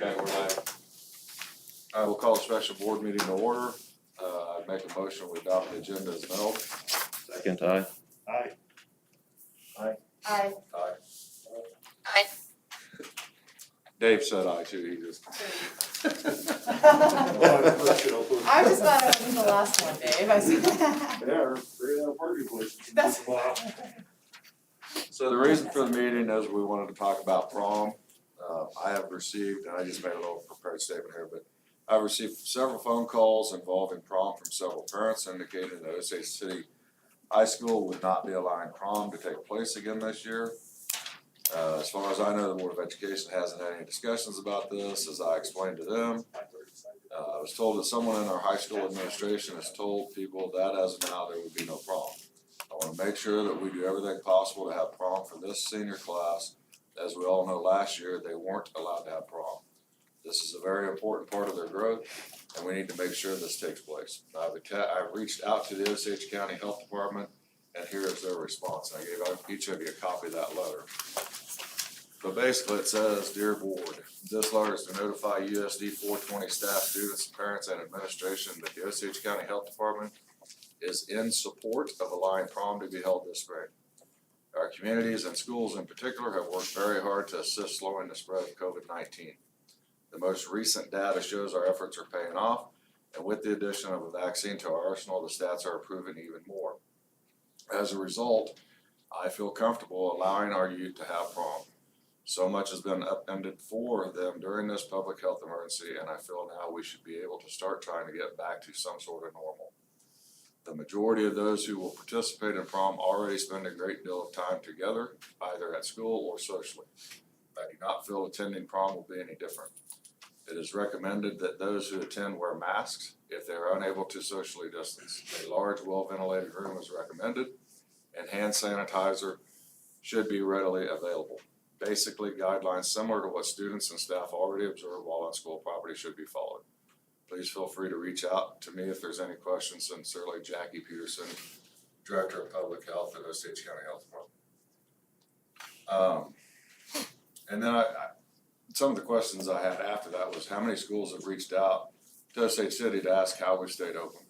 Okay, we're live. I will call a special board meeting to order. I make a motion, we adopt the agenda as mailed. Second, aye. Aye. Aye. Aye. Aye. Dave said aye too, he just. I just thought I was in the last one, Dave. I said. Yeah, or bring out a party place. That's- So the reason for the meeting is we wanted to talk about prom. I have received, and I just made a little prepared statement here, but I've received several phone calls involving prom from several parents indicating that Osage City High School would not be allowing prom to take place again this year. As far as I know, the Board of Education hasn't had any discussions about this, as I explained to them. I was told that someone in our high school administration has told people that as of now, there would be no prom. I wanna make sure that we do everything possible to have prom for this senior class. As we all know, last year, they weren't allowed to have prom. This is a very important part of their growth, and we need to make sure this takes place. I've reached out to the Osage County Health Department, and here is their response. I gave each of you a copy of that letter. But basically, it says, "Dear Board, this letter is to notify USD 420 staff, students, parents, and administration that the Osage County Health Department is in support of allowing prom to be held this spring. Our communities and schools in particular have worked very hard to assist slowing the spread of COVID-19. The most recent data shows our efforts are paying off, and with the addition of a vaccine to our arsenal, the stats are improving even more. As a result, I feel comfortable allowing our youth to have prom. So much has been upended for them during this public health emergency, and I feel now we should be able to start trying to get back to some sort of normal. The majority of those who will participate in prom already spend a great deal of time together, either at school or socially. I do not feel attending prom will be any different. It is recommended that those who attend wear masks if they are unable to socially distance. A large, well-ventilated room is recommended, and hand sanitizer should be readily available. Basically, guidelines similar to what students and staff already observe while on school property should be followed. Please feel free to reach out to me if there's any questions. Sincerely, Jackie Peterson, Director of Public Health at Osage County Health Department." And then some of the questions I had after that was how many schools have reached out to Osage City to ask how we stayed open?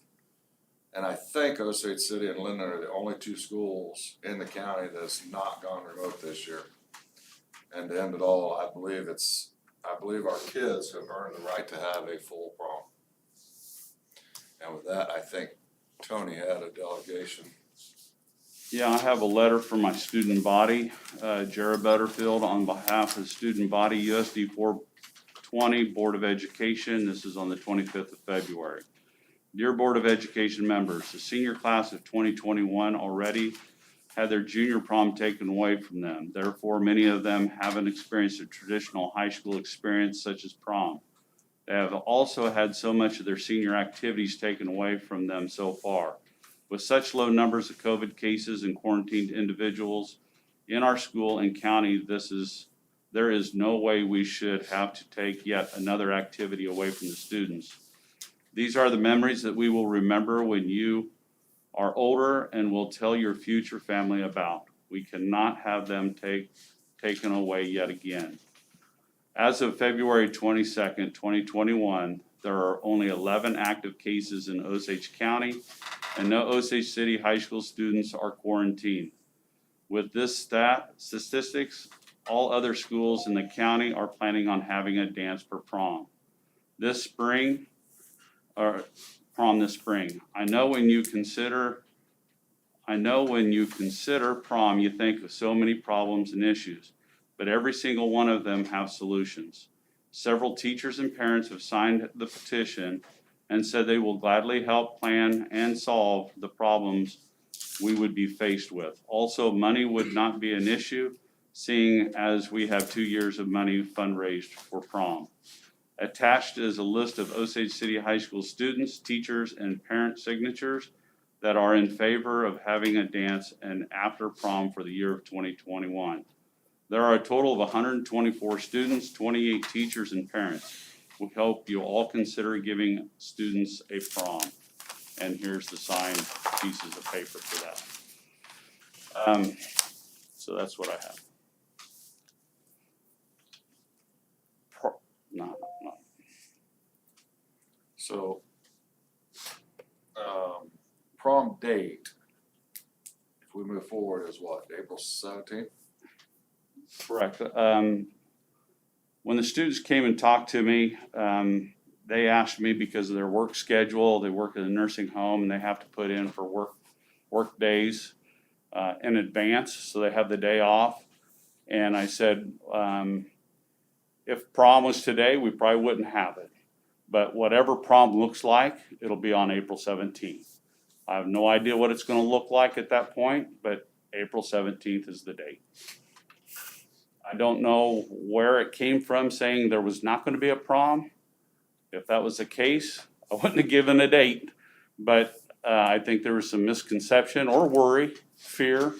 And I think Osage City and Linden are the only two schools in the county that's not gone remote this year. And to end it all, I believe our kids have earned the right to have a full prom. And with that, I think Tony had a delegation. Yeah, I have a letter from my student body, Jared Butterfield, on behalf of the student body, USD 420 Board of Education. This is on the 25th of February. Dear Board of Education members, the senior class of 2021 already had their junior prom taken away from them. Therefore, many of them haven't experienced a traditional high school experience such as prom. They have also had so much of their senior activities taken away from them so far. With such low numbers of COVID cases and quarantined individuals in our school and county, there is no way we should have to take yet another activity away from the students. These are the memories that we will remember when you are older and will tell your future family about. We cannot have them taken away yet again. As of February 22nd, 2021, there are only 11 active cases in Osage County, and no Osage City High School students are quarantined. With this statistics, all other schools in the county are planning on having a dance for prom this spring. I know when you consider prom, you think of so many problems and issues, but every single one of them have solutions. Several teachers and parents have signed the petition and said they will gladly help plan and solve the problems we would be faced with. Also, money would not be an issue, seeing as we have 2 years of money fundraised for prom. Attached is a list of Osage City High School students, teachers, and parent signatures that are in favor of having a dance and after prom for the year of 2021. There are a total of 124 students, 28 teachers, and parents. We hope you all consider giving students a prom. And here's the signed pieces of paper for that. So that's what I have. not. So, prom date, if we move forward, is what, April 17th? Correct. When the students came and talked to me, they asked me because of their work schedule, they work at a nursing home and they have to put in for work days in advance, so they have the day off. And I said, if prom was today, we probably wouldn't have it. But whatever prom looks like, it'll be on April 17th. I have no idea what it's gonna look like at that point, but April 17th is the date. I don't know where it came from saying there was not gonna be a prom. If that was the case, I wouldn't have given a date. But I think there was some misconception or worry, fear,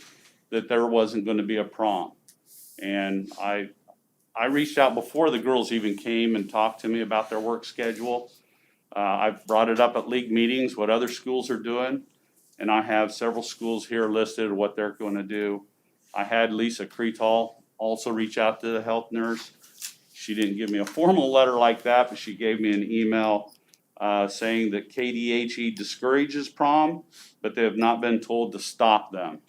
that there wasn't gonna be a prom. And I reached out before the girls even came and talked to me about their work schedule. I've brought it up at league meetings, what other schools are doing. And I have several schools here listed what they're gonna do. I had Lisa Cretal also reach out to the health nurse. She didn't give me a formal letter like that, but she gave me an email saying that KDHE discourages prom, but they have not been told to stop them.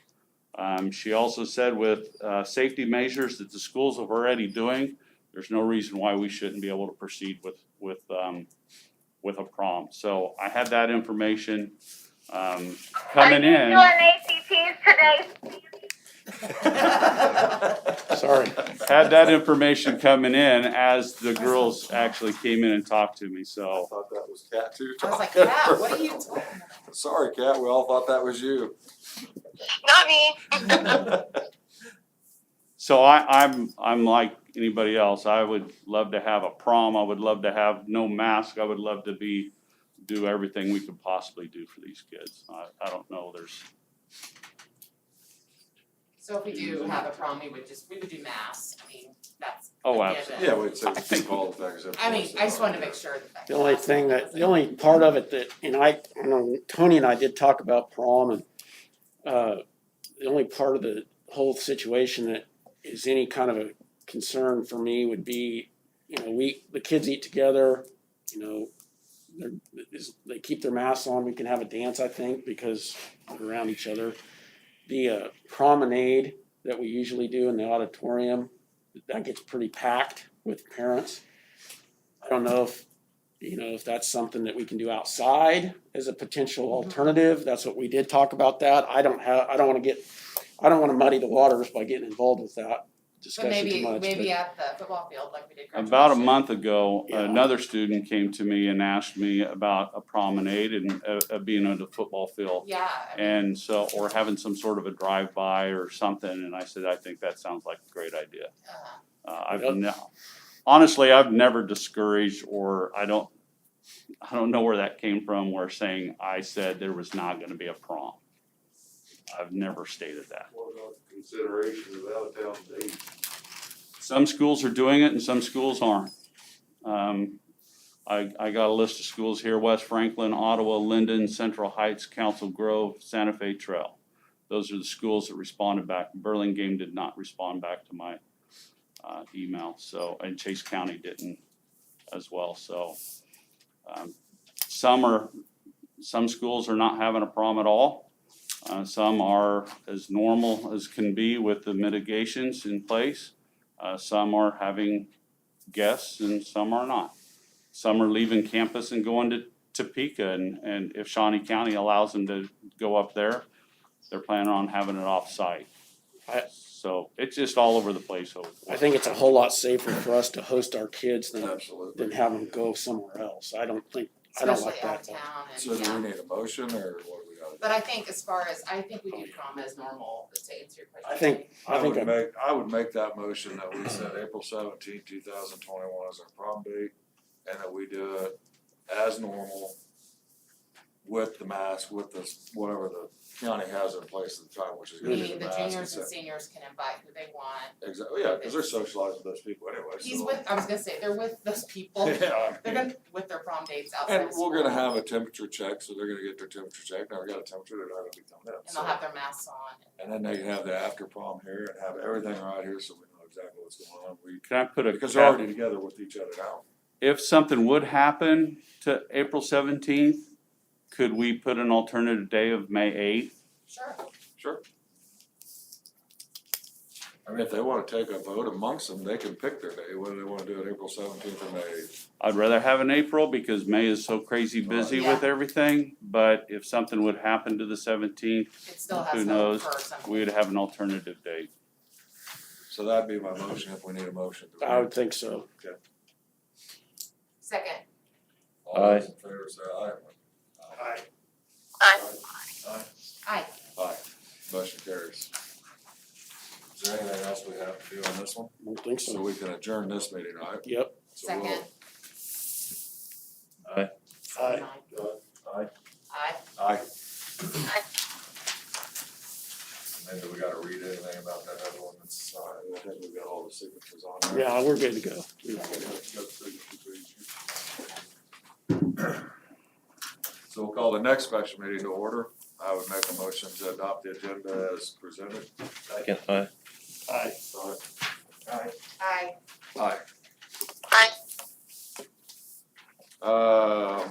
She also said with safety measures that the schools are already doing, there's no reason why we shouldn't be able to proceed with a prom. So I had that information coming in. ACTs today. Sorry. Had that information coming in as the girls actually came in and talked to me, I so. thought that was Kat too. I was like, Kat, what are you talking about? Sorry, Kat, we all thought that was you. Not me. So I'm like anybody else, I would love to have a prom, I would love to have no mask, I would love to do everything we could possibly do for these kids. I don't know, So if we do have a prom, we would do mass, I mean, that's. Oh, a absolutely. Yeah, given. we'd say keep all the things. I mean, I just wanted to make sure that. The only thing the only part of it that, and I know Tony and I did talk about prom, and the only part of the whole situation that is any kind of a concern for me would be, the kids eat together, they keep their masks on, we can have a dance, I think, because we're around each other. The promenade that we usually do in the auditorium, that gets pretty packed with parents. I don't know if that's something that we can do outside as a potential alternative. That's what we did talk about that. I don't wanna muddy the waters by getting involved with that But discussion too much. maybe at the football field like we did graduation. About a month ago, Yeah. another student came to me and asked me about a promenade and being on the football field. Yeah, I mean, And so, or having some sort of a drive-by or something, and I said, I think that sounds like a great idea. uh, Honestly, I've never discouraged, or I don't know where that came from, where saying I said there was not gonna be a prom. I've never stated that. What about the consideration of out of town dates? Some schools are doing it and some schools aren't. I got a list of schools here: West Franklin, Ottawa, Linden, Central Heights, Council Grove, Santa Fe Trail. Those are the schools that responded back. Burlingame did not respond back to my email, so, and Chase County didn't as well, so. Some schools are not having a prom at all. Some are as normal as can be with the mitigations in place. Some are having guests and some are not. Some are leaving campus and going to Topeka, and if Shawnee County allows them to go up there, they're planning on having it off-site. So it's just all over the place. I think it's a whole lot safer for us to host our kids than Absolutely. have them go somewhere else. I don't especially like out of that. town So and, do we yeah. need a motion or what do we gotta do? But I think as far as, I think we do prom as normal, to answer your question. I think I would make that motion that we set April 17, 2021 as our prom date, and that we do it as normal with the mask, with the, whatever the county has in place at the time, which is gonna be Meaning the the mask. juniors and seniors can invite who they want. Exactly, yeah, cause they're socializing with those people anyway, so. He's with, I was gonna say, they're with those people, Yeah. they're gonna, with their prom dates outside And of school. we're gonna have a temperature check, so they're gonna get their temperature checked, now we got a temperature, they're not gonna be coming in, And they'll so. have their masks on. And then they can have the after prom here and have everything right here, so we know exactly what's going on, Can I put a because they're already together with each other now. if something would happen to April 17th, could we put an alternative day of May 8th? Sure. Sure. I mean, if they wanna take a vote amongst them, they can pick their day, whether they wanna do it April 17th or May 8th. I'd rather have an April because May is so crazy busy with everything, but if something would happen to the 17th, It still who has knows? hope for something. we'd have an alternative date. So that'd be my motion if we need a motion. I would think so. Second, All those in favor say aye. Aye. Aye. aye. Aye, motion carries. Is there anything else we have to do on this one? I don't think So so. we can adjourn this meeting, right? Yep. So we'll- Second. Aye. Aye. Aye. Aye. Aye. And then do we gotta read anything about that other one that's signed? I think we've got all the signatures on there. Yeah, we're good to go. So we'll call the next special meeting to order. I would make a motion to adopt the agenda as presented. Second, aye. Aye. Aye. Aye. Aye. Aye.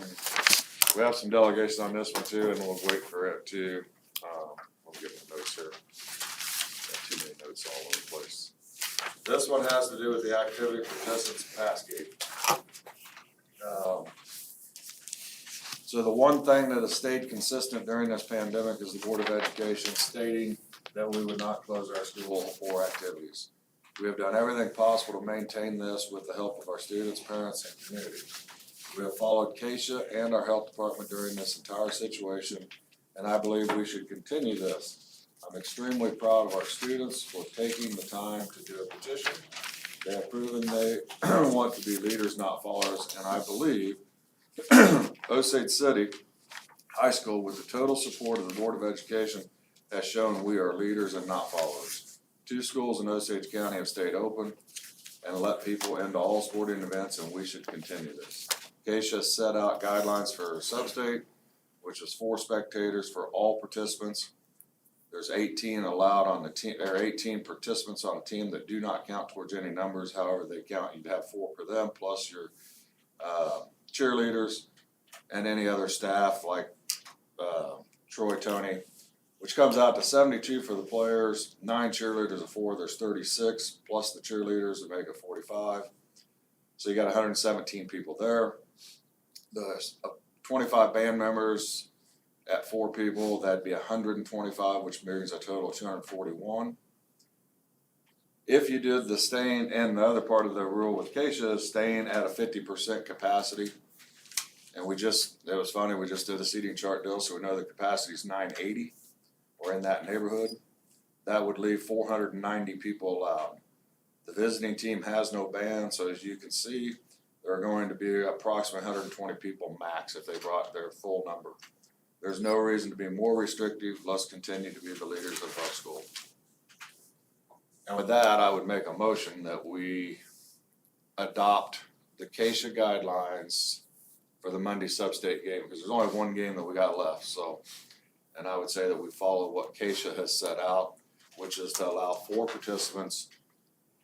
We have some delegation on this one too, and we'll wait for it to, we'll get the notes here. Got too many notes all over the place. This one has to do with the activity participants pass gate. So the one thing that has stayed consistent during this pandemic is the Board of Education stating that we would not close our school for activities. We have done everything possible to maintain this with the help of our students, parents, and community. We have followed Keisha and our health department during this entire situation, and I believe we should continue this. I'm extremely proud of our students for taking the time to do a petition. They have proven they want to be leaders, not followers, and I believe Osage City High School, with the total support of the Board of Education, has shown we are leaders and not followers. 2 schools in Osage County have stayed open and let people into all sporting events, and we should continue this. Keisha set out guidelines for Sub-State, which is 4 spectators for all participants. There's 18 allowed on the team, there are 18 participants on a team that do not count towards any numbers, however they count, you'd have 4 for them, plus your cheerleaders and any other staff like Troy, Tony, which comes out to 72 for the players, 9 cheerleaders of 4, there's 36, plus the cheerleaders that make it 45. So you got 117 people there. There's 25 band members at 4 people, that'd be 125, which brings a total of 241. If you did the staying, and the other part of the rule with Keisha is staying at a 50% capacity. And it was funny, we just did a seating chart deal, so we know the capacity is 980, or in that neighborhood. That would leave 490 people allowed. The visiting team has no band, so as you can see, there are going to be approximately 120 people max if they brought their full number. There's no reason to be more restrictive, let's continue to be the leaders of our school. And with that, I would make a motion that we adopt the Keisha guidelines for the Monday sub-state game, because there's only one game that we got left, so. And I would say that we follow what Keisha has set out, which is to allow 4 participants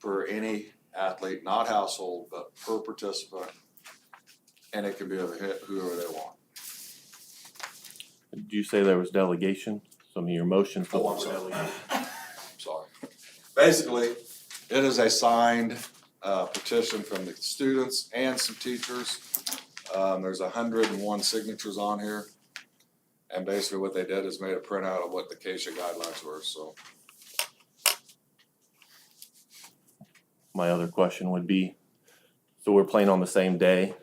per any athlete, not household, but per participant. And it can be of whoever they want. Did you say there was delegation? Some of your motions. Oh, I'm sorry. Sorry. Basically, it is a signed petition from the students and some teachers. There's 101 signatures on here. And basically what they did is made a printout of what the Keisha guidelines were, so. My other question would be, so we're playing on the same day?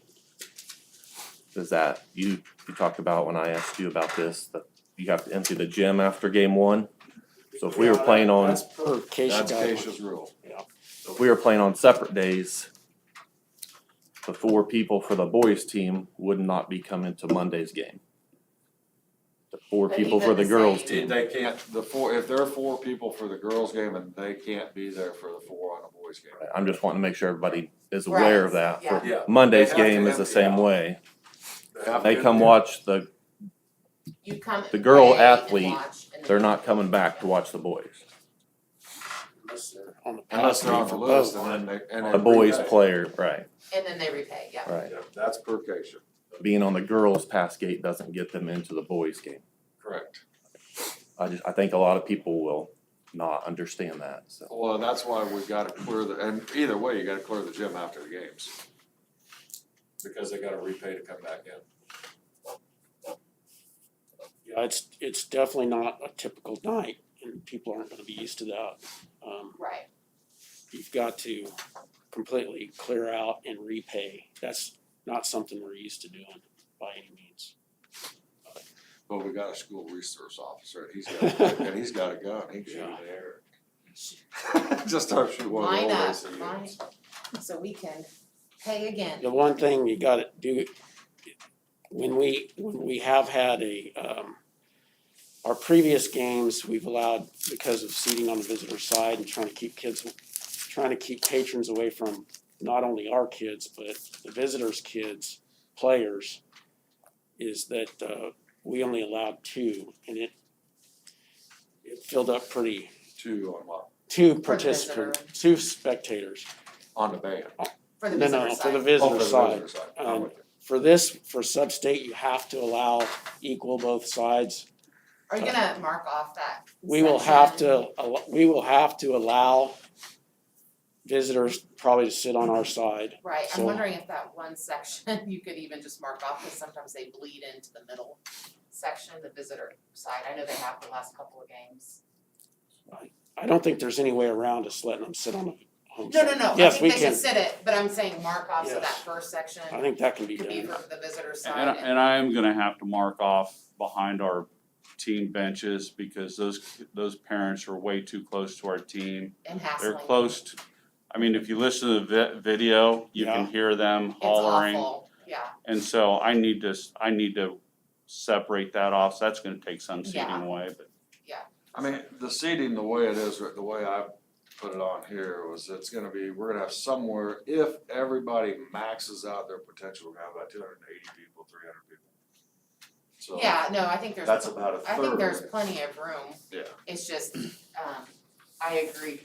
Does that, you talked about when I asked you about this, that you have to empty the gym after game 1? So if we were playing on, That's per Keisha That's guidelines. Keisha's rule. if we were playing on separate days, the 4 people for the boys team would not be coming to Monday's game. The 4 But people for even the the girls same- team. They can't, if there are 4 people for the girls' game, and they can't be there for the 4 on the boys' game. I'm just wanting to make sure everybody is aware of that. Right, For yeah. Monday's They have to game is the empty same out. way. have They to- come watch the, You come The girl play and athlete, watch, and then they're you not come coming watch. back to watch the boys. unless they're on the Unless pass they're on for the list both. and then they. The boys repay. player, right, And then they repay, yeah. right. Yeah, that's per cation, Being on the girls' pass gate doesn't get them into the boys' game. correct. I think a lot of people will not understand that, so. Well, that's why we gotta clear and either way, you gotta clear the gym after the games. Because they gotta repay to come back in. Yeah, it's definitely not a typical night, and people aren't gonna be used to that. Right, You've got to completely clear out and repay. That's not something we're used to doing by any means. But we got a school resource officer, and he's got a gun, he can shoot in the air. Just start shooting one of the line old up, AC units. so we can pay again. The one thing you gotta do, when we have had our previous games, we've allowed, because of seating on the visitor side and trying to keep patrons away from not only our kids, but the visitors' kids, players, is that we only allowed 2, and it filled up pretty, Two on what? 2 the participants, 2 spectators. On the band. For the No, visitor no, side. for the Oh, visitor for the side. visitor side. I'm with you. For sub-state, you have to allow equal both sides. Are you gonna mark off that We will have section? to allow visitors probably to sit on our side. Right, I'm So- wondering if that one section, you could even just mark off, cause sometimes they bleed into the middle section, the visitor side, I know they have the last couple of games. I don't think there's any way around us letting them sit on the home No, side. no, no, I Yes, think we they should can. sit it, but I'm saying mark off so that Yes. first section I think that can be could be done. for the visitor And, side and I am gonna have to mark off behind our team benches because those parents are way too close to our team. and They're hassling. close to, I mean, if you listen to the video, you can Yeah. hear them It's hollering. awful, yeah, And so I need to separate that off, so that's gonna take some seating Yeah. away, but I mean, the seating, the way it is, the way I put it on here was we're gonna have somewhere, if everybody maxes out their potential, we're gonna have about 280 people, 300 people. So. yeah, no, I think there's, That's about a I think third. there's plenty of room. Yeah. It's just, I agree,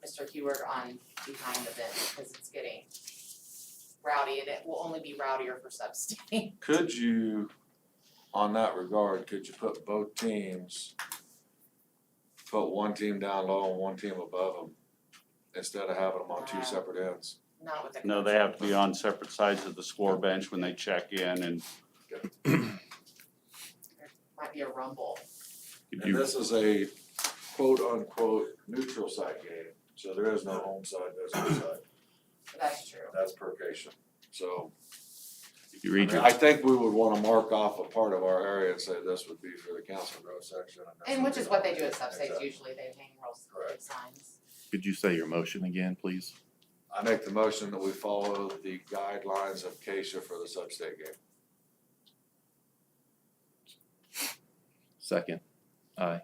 Mr. Heward on behind the bench, because it's getting rowdy, and it will only be rowdier for sub-state. Could you, on that regard, could you put both teams, put one team down low and one team above them, instead of having them on two separate ends? Not with the. no, they have to be on separate sides of the score bench when they check in and Might be a rumble. if And you, this is a quote-unquote neutral site game, so there is no home side, there's no side, That's true. that's per cation. So, If you read your, I think we would wanna mark off a part of our area and say this would be for the council row section. this And would which be is what they do at for- sub-states Exactly. usually, they hang real Correct. big signs. could you say your motion again, please? I make the motion that we follow the guidelines of CASA for the sub-state game. Second, aye.